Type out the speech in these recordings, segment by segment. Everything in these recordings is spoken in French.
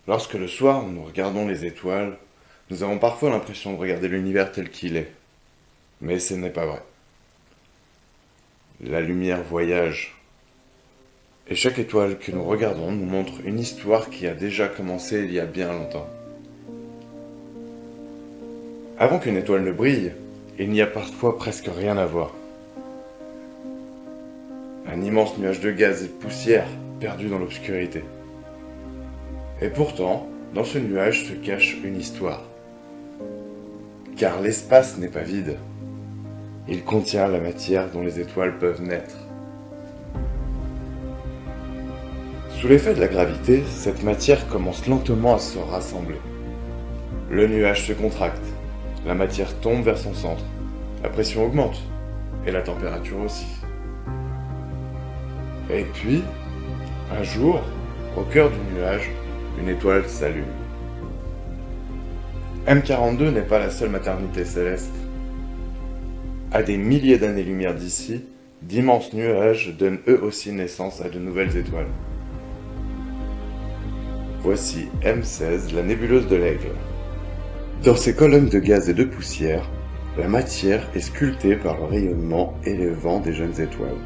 Lorsque le soir nous regardons les étoiles, nous avons parfois l'impression de regarder l'univers tel qu'il est. Mais ce n'est pas vrai. La lumière voyage. Et chaque étoile que nous regardons nous montre une histoire qui a déjà commencé il y a bien longtemps. Avant qu'une étoile ne brille, il n'y a parfois presque rien à voir. Un immense nuage de gaz et de poussière perdu dans l'obscurité. Et pourtant, dans ce nuage se cache une histoire. Car l'espace n'est pas vide. Il contient la matière dont les étoiles peuvent naître. Sous l'effet de la gravité, cette matière commence lentement à se rassembler. Le nuage se contracte, la matière tombe vers son centre, la pression augmente, et la température aussi. Et puis, un jour, au cœur du nuage, une étoile s'allume. M42 n'est pas la seule maternité céleste. À des milliers d'années-lumière d'ici, d'immenses nuages donnent eux aussi naissance à de nouvelles étoiles. Voici M16, la nébuleuse de l'Aigle. Dans ces colonnes de gaz et de poussière, la matière est sculptée par le rayonnement et les vents des jeunes étoiles.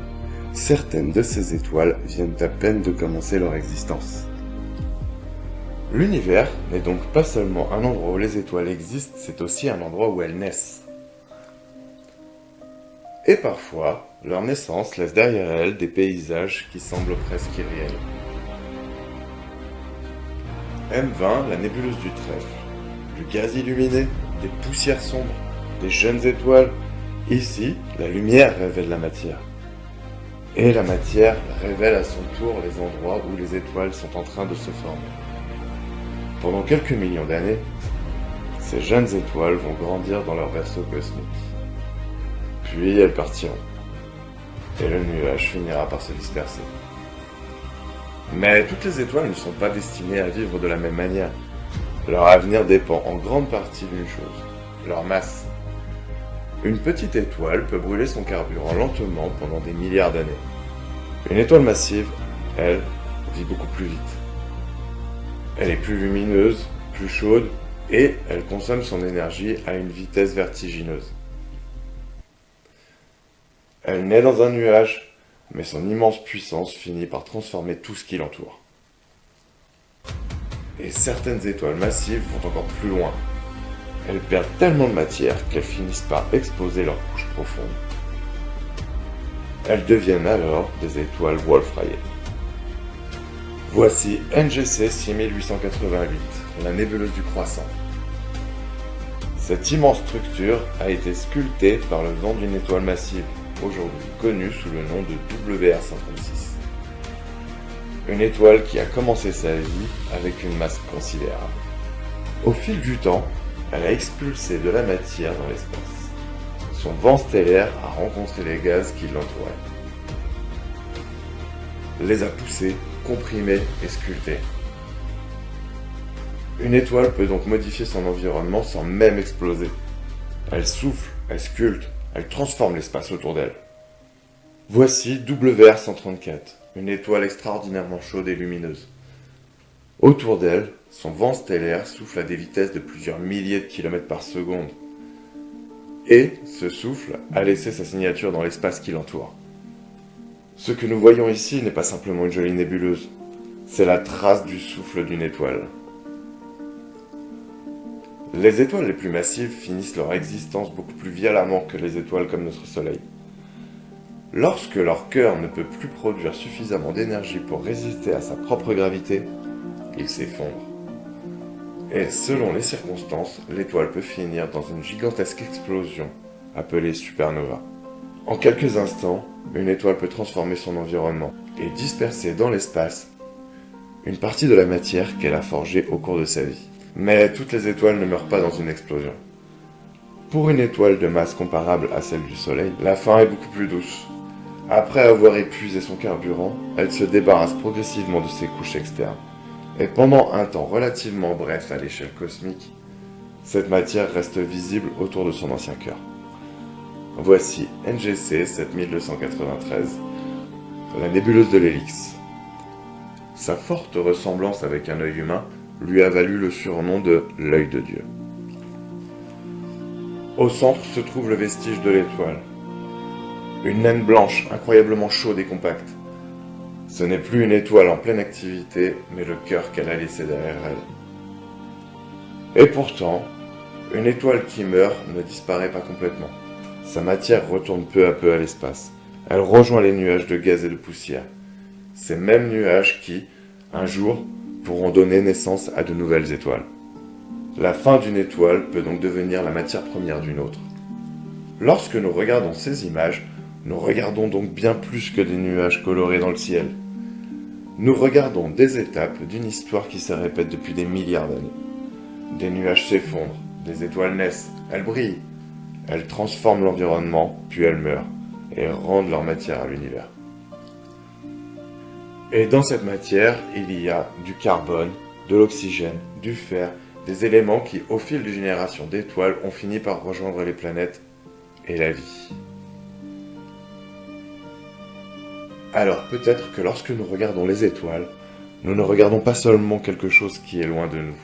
Certaines de ces étoiles viennent à peine de commencer leur existence. L'univers n'est donc pas seulement un endroit où les étoiles existent, c'est aussi un endroit où elles naissent. Et parfois, leur naissance laisse derrière elles des paysages qui semblent presque irréels. M20, la nébuleuse du trèfle. Du gaz illuminé, des poussières sombres, des jeunes étoiles. Ici, la lumière révèle la matière. Et la matière révèle à son tour les endroits où les étoiles sont en train de se former. Pendant quelques millions d'années, ces jeunes étoiles vont grandir dans leur berceau cosmique. Puis elles partiront. Et le nuage finira par se disperser. Mais toutes les étoiles ne sont pas destinées à vivre de la même manière. Leur avenir dépend en grande partie d'une chose, leur masse. Une petite étoile peut brûler son carburant lentement pendant des milliards d'années. Une étoile massive, elle, vit beaucoup plus vite. Elle est plus lumineuse, plus chaude, et elle consomme son énergie à une vitesse vertigineuse. Elle naît dans un nuage, mais son immense puissance finit par transformer tout ce qui l'entoure. Et certaines étoiles massives vont encore plus loin. Elles perdent tellement de matière qu'elles finissent par exposer leur couche profonde. Elles deviennent alors des étoiles wolf-rayées. Voici NGC 6888, la nébuleuse du croissant. Cette immense structure a été sculptée par le vent d'une étoile massive, aujourd'hui connue sous le nom de WR136. Une étoile qui a commencé sa vie avec une masse considérable. Au fil du temps, elle a expulsé de la matière dans l'espace. Son vent stellaire a rencontré les gaz qui l'entouraient. Les a poussés, comprimés et sculptés. Une étoile peut donc modifier son environnement sans même exploser. Elle souffle, elle sculpte, elle transforme l'espace autour d'elle. Voici WR134, une étoile extraordinairement chaude et lumineuse. Autour d'elle, son vent stellaire souffle à des vitesses de plusieurs milliers de kilomètres par seconde. Et ce souffle a laissé sa signature dans l'espace qui l'entoure. Ce que nous voyons ici n'est pas simplement une jolie nébuleuse, c'est la trace du souffle d'une étoile. Les étoiles les plus massives finissent leur existence beaucoup plus violemment que les étoiles comme notre Soleil. Lorsque leur cœur ne peut plus produire suffisamment d'énergie pour résister à sa propre gravité, il s'effondre. Et selon les circonstances, l'étoile peut finir dans une gigantesque explosion, appelée supernova. En quelques instants, une étoile peut transformer son environnement et disperser dans l'espace une partie de la matière qu'elle a forgée au cours de sa vie. Mais toutes les étoiles ne meurent pas dans une explosion. Pour une étoile de masse comparable à celle du Soleil, la fin est beaucoup plus douce. Après avoir épuisé son carburant, elle se débarrasse progressivement de ses couches externes. Et pendant un temps relativement bref à l'échelle cosmique, cette matière reste visible autour de son ancien cœur. Voici NGC 7293, la nébuleuse de l'Hélix. Sa forte ressemblance avec un œil humain lui a valu le surnom de l'œil de Dieu. Au centre se trouve le vestige de l'étoile. Une naine blanche, incroyablement chaude et compacte. Ce n'est plus une étoile en pleine activité, mais le cœur qu'elle a laissé derrière elle. Et pourtant, une étoile qui meurt ne disparaît pas complètement. Sa matière retourne peu à peu à l'espace. Elle rejoint les nuages de gaz et de poussière. Ces mêmes nuages qui, un jour, pourront donner naissance à de nouvelles étoiles. La fin d'une étoile peut donc devenir la matière première d'une autre. Lorsque nous regardons ces images, nous regardons donc bien plus que des nuages colorés dans le ciel. Nous regardons des étapes d'une histoire qui se répète depuis des milliards d'années. Des nuages s'effondrent, des étoiles naissent, elles brillent. Elles transforment l'environnement, puis elles meurent, et rendent leur matière à l'univers. Et dans cette matière, il y a du carbone, de l'oxygène, du fer, des éléments qui, au fil de générations d'étoiles, ont fini par rejoindre les planètes et la vie. Alors peut-être que lorsque nous regardons les étoiles, nous ne regardons pas seulement quelque chose qui est loin de nous.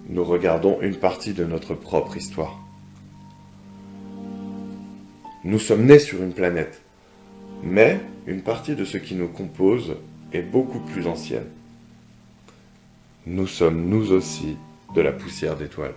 Nous regardons une partie de notre propre histoire. Nous sommes nés sur une planète, mais une partie de ce qui nous compose est beaucoup plus ancienne. Nous sommes nous aussi de la poussière d'étoiles.